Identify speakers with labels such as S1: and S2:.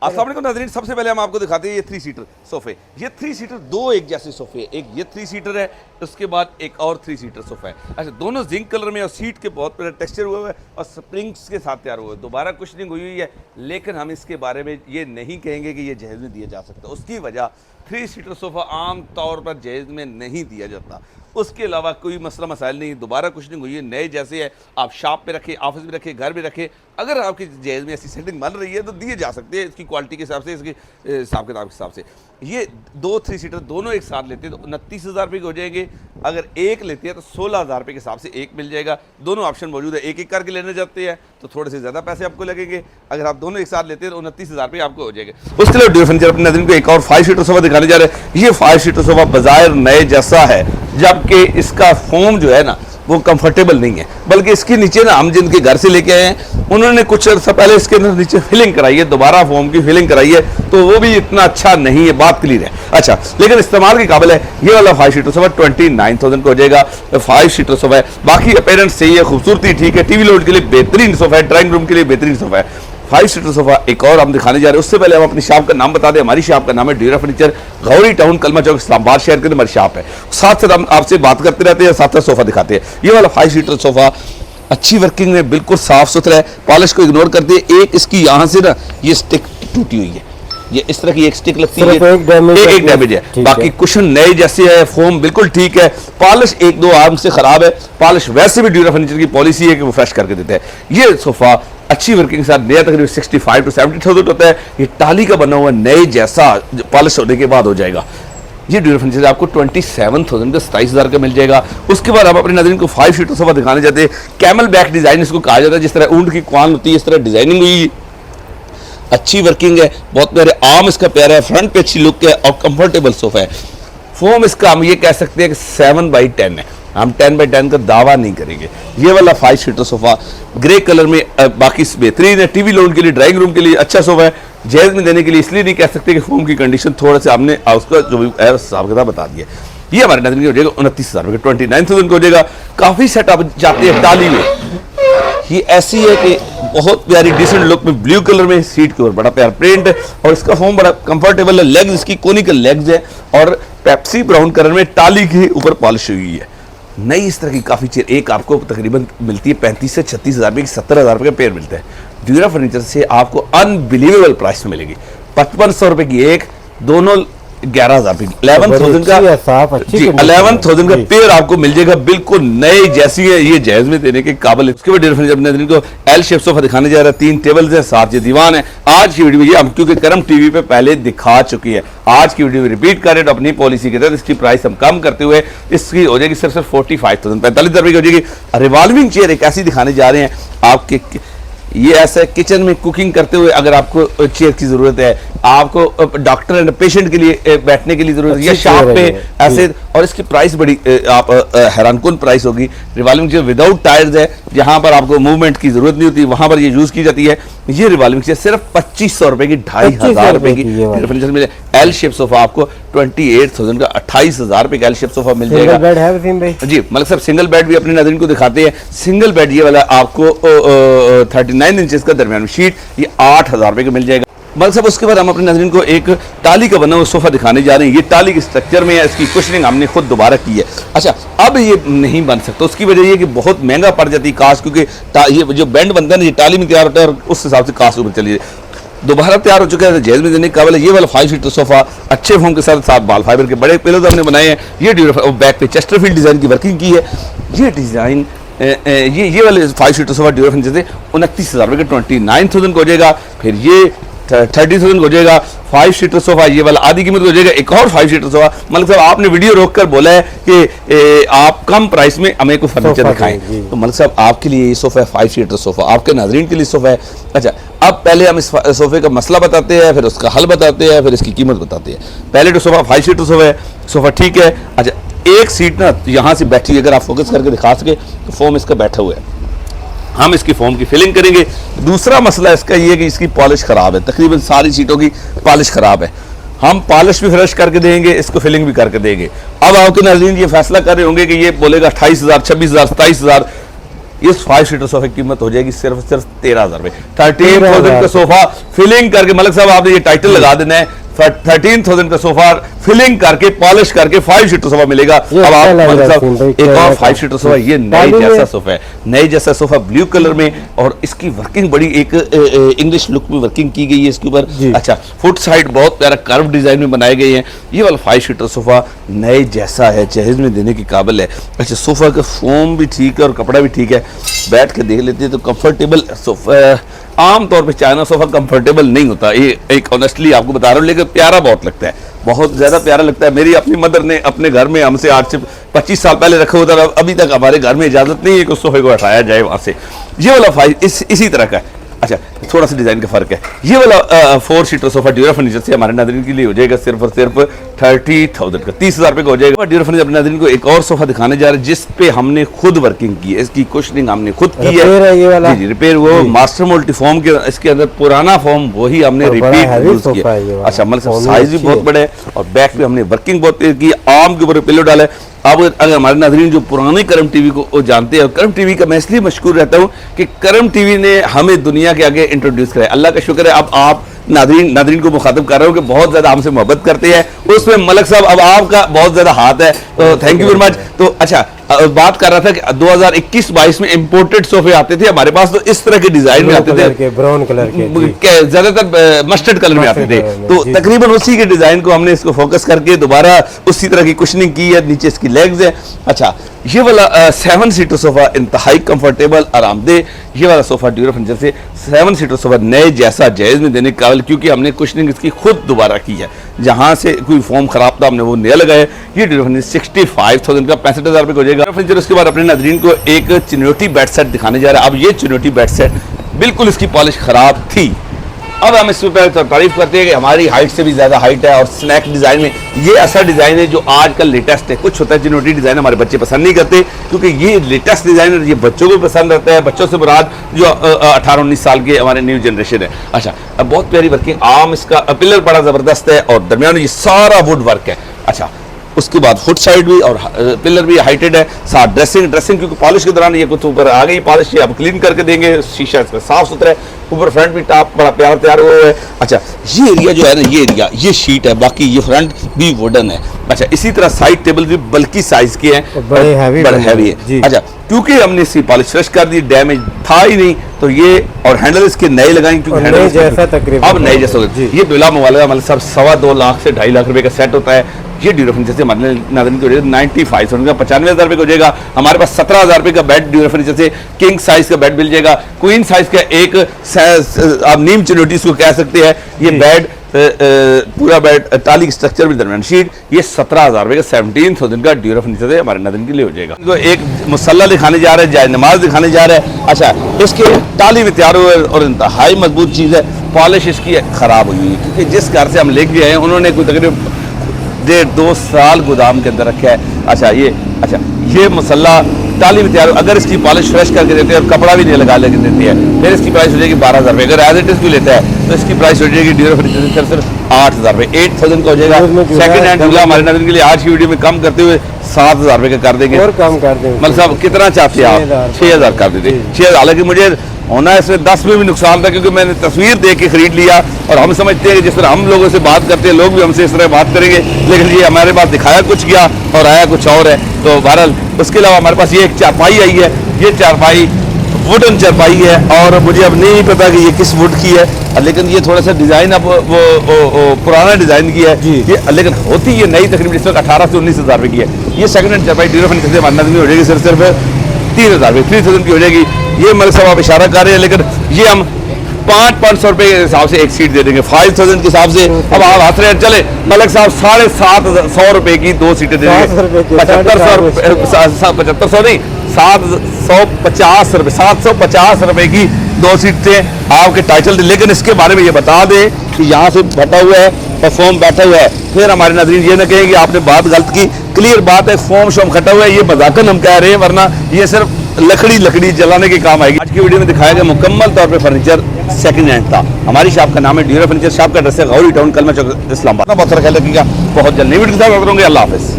S1: अस्सलाम वालेकुम नाज़रीन, सबसे पहले हम आपको दिखाते हैं ये 3 सीटर सोफे। ये 3 सीटर दो एक जैसे सोफे, एक ये 3 सीटर है, उसके बाद एक और 3 सीटर सोफा है। अच्छा, दोनों जिंक कलर में और सीट के बहुत बड़ा टेक्सचर हुआ है और स्प्रिंग्स के साथ तैयार हुआ है। दोबारा कुशनिंग हुई हुई है, लेकिन हम इसके बारे में ये नहीं कहेंगे कि ये जहेज़ में दिया जा सकता। उसकी वजह 3 सीटर सोफ़ा आम तौर पर जहेज़ में नहीं दिया जाता। उसके अलावा कोई मसला मसाइल नहीं, दोबारा कुशनिंग हुई है, नए जैसे है, आप शॉप पे रखें, ऑफिस में रखें, घर में रखें। अगर आपकी जहेज़ में ऐसी सेटिंग बन रही है तो दिए जा सकते हैं, इसकी क्वालिटी के हिसाब से, इसके हिसाब किताब के हिसाब से। ये 2-3 सीटर दोनों एक साथ लेते हैं तो 29,000 रुपये के हो जाएंगे। अगर एक लेते हैं तो 16,000 रुपये के हिसाब से एक मिल जाएगा। दोनों ऑप्शन मौजूद है। एक एक करके लेने जाते हैं तो थोड़े से ज़्यादा पैसे आपको लगेंगे। अगर आप दोनों एक साथ लेते हैं तो 29,000 रुपये आपको हो जाएगा। उसके लिए ड्यूर फर्नीचर अपने नज़र को एक और 5 सीटर सोफा दिखाने जा रहे हैं। ये 5 सीटर सोफा बाज़ाहिर नए जैसा है, जबकि इसका फोम जो है ना वो कंफर्टेबल नहीं है, बल्कि इसके नीचे ना हम जिनके घर से लेके आए हैं उन्होंने कुछ अर्सा पहले इसके अंदर नीचे फिलिंग कराई है, दोबारा फोम की फिलिंग कराई है, तो वो भी इतना अच्छा नहीं है, बात क्लियर है। अच्छा, लेकिन इस्तेमाल के काबिल है। ये वाला 5 सीटर सोफा 29,000 का हो जाएगा। 5 सीटर सोफा है, बाकी अपीयरेंस सही है, खूबसूरती ठीक है, टीवी लोड के लिए बेहतरीन सोफा है, ड्राइंग रूम के लिए बेहतरीन सोफा है। 5 सीटर सोफा एक और हम दिखाने जा रहे हैं। उससे पहले हम अपनी शॉप का नाम बता दें। हमारी शॉप का नाम है ड्यूरा फर्नीचर, गौरी टाउन, कलमा चौक, इस्लामाबाद शहर के अंदर हमारी शॉप है। साथ साथ हम आपसे बात करते रहते हैं, साथ साथ सोफा दिखाते हैं। ये वाला 5 सीटर सोफा अच्छी वर्किंग में, बिल्कुल साफ सुथरा है, पॉलिश को इग्नोर कर दिए। एक इसकी यहाँ से ना ये स्टिक टूटी हुई है, ये इस तरह की एक स्टिक लगती है, एक डैमेज है, बाकी कुशन नए जैसे है, फोम बिल्कुल ठीक है, पॉलिश 1-2 आर्म से खराब है। पॉलिश वैसे भी ड्यूरा फर्नीचर की पॉलिसी है कि वो फ्रेश करके देते हैं। ये सोफा अच्छी वर्किंग के साथ नया तकरीबन 65 to 70,000 होता है। ये टाली का बना हुआ नए जैसा पॉलिश होने के बाद हो जाएगा। ये ड्यूरा फर्नीचर आपको 27,000 का 27,000 का मिल जाएगा। उसके बाद आप अपने नाज़रीन को 5 सीटर सोफा दिखाने जाते हैं। कैमल बैक डिजाइन इसको कहा जाता है, जिस तरह ऊंट की क्वान होती है इस तरह डिजाइनिंग हुई, अच्छी वर्किंग है, बहुत प्यारे, आर्म इसका प्यारा है, फ्रंट पे अच्छी लुक है और कंफर्टेबल सोफा है। फोम इसका हम ये कह सकते हैं कि 7/10 है, हम 10/10 का दावा नहीं करेंगे। ये वाला 5 सीटर सोफा ग्रे कलर में बाकी बेहतरीन है, टीवी लोड के लिए, ड्राइंग रूम के लिए अच्छा सोफा है। जहेज में देने के लिए इसलिए नहीं कह सकते कि फोम की कंडीशन थोड़ा सा हमने उसका जो भी हिसाब किताब बता दिया। ये हमारे नजर हो जाएगा 29,000 रुपये, 29,000 का हो जाएगा। काफ़ी सेट आप जाते हैं टाली में, ये ऐसी है कि बहुत प्यारी डिसेंट लुक में, ब्लू कलर में, सीट के ऊपर बड़ा प्यारा प्रिंट है और इसका फोम बड़ा कंफर्टेबल है। लेग्स इसकी कोनिकल लेग्स है और पेप्सी ब्राउन कलर में टाली के ऊपर पॉलिश हुई है। नई इस तरह की काफ़ी चीज़ एक आपको तकरीबन मिलती है 35 से 36,000 रुपये की, 70,000 रुपये का पेयर मिलता है। ड्यूरा फर्नीचर से आपको अनबिलीवेबल प्राइस में मिलेगी। 5500 रुपये की एक, दोनों 11,000 रुपये, 11,000 का जी, 11,000 का पेयर आपको मिल जाएगा, बिल्कुल नए जैसी है, ये जहेज में देने के काबिल है। उसके बाद ड्यूरा फर्नीचर को एल शेप सोफा दिखाने जा रहा है। 3 टेबल्स है, 7 ये दीवान है। आज की वीडियो में ये हम क्योंकि करम टीवी पे पहले दिखा चुकी है, आज की वीडियो में रिपीट कर रहे हैं। अपनी पॉलिसी के तहत इसकी प्राइस हम कम करते हुए इसकी हो जाएगी सिर्फ 45,000, 45,000 रुपये की हो जाएगी। रिवॉल्विंग चेयर एक ऐसी दिखाने जा रहे हैं आपके, ये ऐसा किचन में कुकिंग करते हुए अगर आपको चेयर की जरूरत है, आपको डॉक्टर एंड पेशेंट के लिए बैठने के लिए जरूरत है, या शॉप पे ऐसे, और इसकी प्राइस बड़ी आप हैरानकुन प्राइस होगी। रिवॉल्विंग चेयर विदाउट टायर्स है, जहां पर आपको मूवमेंट की जरूरत नहीं होती वहां पर ये यूज की जाती है। ये रिवॉल्विंग चेयर सिर्फ 2,500 रुपए की, 2,500 रुपए की फर्नीचर मिले। एल शेप सोफा आपको 28,000 का 28,000 रुपए का एल शेप सोफा मिल जाएगा।
S2: बेड है वसीम भाई
S1: जी, मलिक साहब सिंगल बेड भी अपने नाज़रीन को दिखाते हैं। सिंगल बेड ये वाला आपको 39 इंचेस का दरमियान शीट, ये 8,000 रुपए का मिल जाएगा। मलिक साहब उसके बाद हम अपने नाज़रीन को एक टाली का बना हुआ सोफा दिखाने जा रहे हैं। ये टाली के स्ट्रक्चर में है, इसकी कुशनिंग हमने खुद दोबारा की है। अच्छा, अब ये नहीं बन सकता, उसकी वजह ये कि बहुत महंगा पड़ जाती है कास्ट, क्योंकि ये जो बैंड बनता है ना, ये टाली में तैयार होता है और उस हिसाब से कास्ट ऊपर चली जाए। दोबारा तैयार हो चुका है, जेल में देने का काबिल है। ये वाला 5 सीटर सोफा अच्छे फोम के साथ बाल फाइबर के बड़े पिलोज हमने बनाए हैं। ये बैक पे चेस्टरफील्ड डिजाइन की वर्किंग की है। ये डिजाइन ये वाले 5 सीटर सोफा ड्यूरा फर्नीचर से 29,000 रुपये का 29,000 का हो जाएगा। फिर ये 30,000 हो जाएगा। 5 सीटर सोफा ये वाला आधी कीमत हो जाएगा। एक और 5 सीटर सोफा, मलिक साहब आपने वीडियो रोककर बोला है कि आप कम प्राइस में हमें कोई फर्नीचर दिखाएं, तो मलिक साहब आपके लिए ये सोफा है 5 सीटर सोफा, आपके नाजरीन के लिए सोफा है। अच्छा, अब पहले हम इस सोफे का मसला बताते हैं, फिर उसका हल बताते हैं, फिर इसकी कीमत बताते हैं। पहले तो सोफा 5 सीटर सोफा है, सोफा ठीक है। अच्छा, एक सीट ना यहाँ से बैठी, अगर आप फोकस करके दिखा सके तो फोम इसका बैठा हुआ है, हम इसकी फोम की फिलिंग करेंगे। दूसरा मसला इसका ये है कि इसकी पॉलिश खराब है, तकरीबन सारी सीटों की पॉलिश खराब है। हम पॉलिश भी फ्रेश करके देंगे, इसको फिलिंग भी करके देंगे। अब आपके नाज़रीन ये फैसला कर रहे होंगे कि ये बोलेगा 28,000, 26,000, 27,000, ये 5 सीटर सोफे की कीमत हो जाएगी सिर्फ 13,000 रुपए। 13,000 का सोफा फिलिंग करके, मलिक साहब आपने ये टाइटल लगा देना है, 13,000 का सोफा फिलिंग करके पॉलिश करके 5 सीटर सोफा मिलेगा। अब आप मलिक साहब एक और 5 सीटर सोफा, ये नए जैसा सोफा है, नए जैसा सोफा ब्लू कलर में, और इसकी वर्किंग बड़ी एक इंग्लिश लुक में वर्किंग की गई है इसके ऊपर। अच्छा, फुट साइड बहुत प्यारा कर्व डिजाइन में बनाए गए हैं। ये वाला 5 सीटर सोफा नए जैसा है, जहेज में देने के काबिल है। अच्छा, सोफा का फोम भी ठीक है और कपड़ा भी ठीक है, बैठ के देख लेते हैं तो कंफर्टेबल सोफा। आम तौर पे चाइना सोफा कंफर्टेबल नहीं होता, ये एक ऑनेस्टली आपको बता रहा हूँ, लेकिन प्यारा बहुत लगता है, बहुत ज्यादा प्यारा लगता है। मेरी अपनी मदर ने अपने घर में हमसे आज से 25 साल पहले रखा हुआ था, अभी तक हमारे घर में इजाजत नहीं है कि उस सोफे को हटाया जाए वहां से। ये वाला 5 इसी तरह का है। अच्छा, थोड़ा सा डिजाइन का फर्क है। ये वाला 4 सीटर सोफा ड्यूरा फर्नीचर से हमारे नाज़रीन के लिए हो जाएगा सिर्फ और सिर्फ 30,000 का, 30,000 रुपए का हो जाएगा। ड्यूरा फर्नीचर अपने नाज़रीन को एक और सोफा दिखाने जा रहे हैं जिस पे हमने खुद वर्किंग की है, इसकी कुशनिंग हमने खुद की है। ये वाला जी रिपेयर, वो मास्टर मोल्टी फॉर्म के, इसके अंदर पुराना फॉर्म वही हमने रिपीट यूज किया। अच्छा, मतलब साइज भी बहुत बड़ा है और बैक पे हमने वर्किंग बहुत की, आर्म के ऊपर पिलो डाला है। अब अगर हमारे नाज़रीन जो पुराने करम टीवी को जानते हैं, और करम टीवी का मैं इसलिए मशकूर रहता हूँ कि करम टीवी ने हमें दुनिया के आगे इंट्रोड्यूस कराया, अल्लाह का शुक्र है। अब आप नादरीन को मुखातब कर रहे हो कि बहुत ज्यादा हमसे मोहब्बत करते हैं, उसमें मलिक साहब अब आपका बहुत ज्यादा हाथ है, तो थैंक यू वेरी मच। तो अच्छा, बात कर रहा था कि 2021-22 में इंपोर्टेड सोफे आते थे हमारे पास, तो इस तरह के डिजाइन में आते थे,
S2: ब्राउन कलर के,
S1: ज्यादातर मस्टर्ड कलर में आते थे, तो तकरीबन उसी के डिजाइन को हमने इसको फोकस करके दोबारा उसी तरह की कुशनिंग की है, नीचे इसकी लेग्स है। अच्छा, ये वाला 7 सीटर सोफा इंतहाई कंफर्टेबल आरामदेह, ये वाला सोफा ड्यूरा फर्नीचर से 7 सीटर सोफा नए जैसा जायज में देने के काबिल, क्योंकि हमने कुशनिंग इसकी खुद दोबारा की है, जहां से कोई फॉर्म खराब था हमने वो नया लगाया। ये ड्यूरा फर्नीचर 65,000 का 65,000 रुपए हो जाएगा फर्नीचर। उसके बाद अपने नाज़रीन को एक चिनोटी बेड सेट दिखाने जा रहा है। अब ये चिनोटी बेड सेट बिल्कुल इसकी पॉलिश खराब थी, अब हम इस पर तारीफ करते हैं कि हमारी हाइट से भी ज्यादा हाइट है, और स्नैक डिजाइन में ये ऐसा डिजाइन है जो आजकल लेटेस्ट है। कुछ होता है चिनोटी डिजाइन हमारे बच्चे पसंद नहीं करते, क्योंकि ये लेटेस्ट डिजाइन है, ये बच्चों को पसंद आता है, बच्चों से मुराद जो 18-19 साल के हमारे न्यू जनरेशन है। अच्छा, अब बहुत प्यारी वर्किंग, आम इसका पिलर बड़ा जबरदस्त है और दरमियान ये सारा वुड वर्क है। अच्छा, उसके बाद फुट साइड भी और पिलर भी हाइटेड है, साथ ड्रेसिंग क्योंकि पॉलिश के दौरान ये कुछ ऊपर आ गई पॉलिश, अब क्लीन करके देंगे, शीशा इसका साफ सुथरा है, ऊपर फ्रंट भी टॉप बड़ा प्यारा तैयार हुआ है। अच्छा, ये एरिया जो है ना, ये एरिया ये शीट है, बाकी ये फ्रंट भी वुडन है। अच्छा, इसी तरह साइड टेबल भी बल्कि साइज के हैं, बड़े हैवी है। अच्छा, क्योंकि हमने इसकी पॉलिश फ्रेश कर दी, डैमेज था ही नहीं, तो ये और हैंडल इसके नए लगाएंगे, क्योंकि हैंडल
S2: जैसा तकरीबन
S1: अब नए जैसा ये बिला मोबाइल का मतलब सब 2.25 लाख से 2.5 लाख रुपए का सेट होता है। ये ड्यूरा फर्नीचर से हमारे नाज़रीन को 95,000 का 95,000 रुपए का हो जाएगा। हमारे पास 17,000 रुपए का बेड ड्यूरा फर्नीचर से किंग साइज का बेड मिल जाएगा, क्वीन साइज का एक आप नीम चिनोटी इसको कह सकते हैं। ये बेड पूरा बेड टाली स्ट्रक्चर भी दरमियान शीट, ये 17,000 रुपए का 17,000 का ड्यूरा फर्नीचर से हमारे नाज़रीन के लिए हो जाएगा। तो एक मुसल्ला दिखाने जा रहे हैं, जाय नमाज दिखाने जा रहे हैं। अच्छा, इसके टाली भी तैयार हुए और इंतहाई मजबूत चीज़ है, पॉलिश इसकी खराब हुई है, क्योंकि जिस घर से हम लेके आए हैं उन्होंने कोई तकरीबन 1.5-2 साल गोदाम के अंदर रखा है। अच्छा, ये मुसल्ला टाली भी तैयार, अगर इसकी पॉलिश फ्रेश करके देते हैं और कपड़ा भी नहीं लगा लेके देती है, फिर इसकी प्राइस हो जाएगी 12,000 रुपये। अगर एज इट इज भी लेता है तो इसकी प्राइस हो जाएगी ड्यूरा फर्नीचर सिर्फ 8,000 रुपये, 8,000 का हो जाएगा। सेकंड हैंड झूला हमारे नाज़रीन के लिए आज की वीडियो में कम करते हुए 7,000 रुपये का कर देंगे,
S2: और कम कर देंगे।
S1: मतलब साहब कितना चाहते हैं आप? 6,000 कर देते। 6,000, हालांकि मुझे होना है इसमें 10 में भी नुकसान था, क्योंकि मैंने तस्वीर देख के खरीद लिया, और हम समझते हैं कि जिस तरह हम लोगों से बात करते हैं लोग भी हमसे इस तरह बात करेंगे, लेकिन ये हमारे पास दिखाया कुछ गया और आया कुछ और है। तो बहरहाल उसके अलावा हमारे पास ये एक चारपाई आई है, ये चारपाई वुडन चारपाई है, और मुझे अब नहीं पता कि ये किस वुड की है, लेकिन ये थोड़ा सा डिजाइन अब वो पुराना डिजाइन की है ये, लेकिन होती ये नई तकरीबन इस वक्त 18 से 19,000 रुपये की है। ये सेकंड हैंड चारपाई ड्यूरा फर्नीचर से हमारे नाज़रीन हो जाएगी सिर्फ 3,000 रुपये, 3,000 की हो जाएगी। ये मेरे साहब आप इशारा कर रहे हैं, लेकिन ये हम 500 रुपए के हिसाब से एक सीट दे देंगे, 5,000 के हिसाब से। अब आप हाथ रहे चले मलिक साहब 750 रुपए की 2 सीटें दे देंगे, 750 नहीं 750 रुपए की 2 सीटें आपके टाइटल दे। लेकिन इसके बारे में ये बता दें कि यहाँ से बैठा हुआ है और फॉर्म बैठा हुआ है, फिर हमारे नाज़रीन ये ना कहें कि आपने बात गलत की। क्लियर बात है, फॉर्म शॉम खटा हुआ है, ये मजाकन हम कह रहे हैं, वरना ये सिर्फ लकड़ी जलाने के काम आएगी। आज की वीडियो में दिखाया गया मुकम्मल तौर पे फर्नीचर सेकंड हैंड था। हमारी शॉप का नाम है ड्यूरा फर्नीचर, शॉप का एड्रेस है गौरी टाउन, कलमा चौक, इस्लामाबाद। बहुत सारा ख्याल रखिएगा, बहुत जल्द नई वीडियो के साथ हाजिर होंगे। अल्लाह हाफिज़।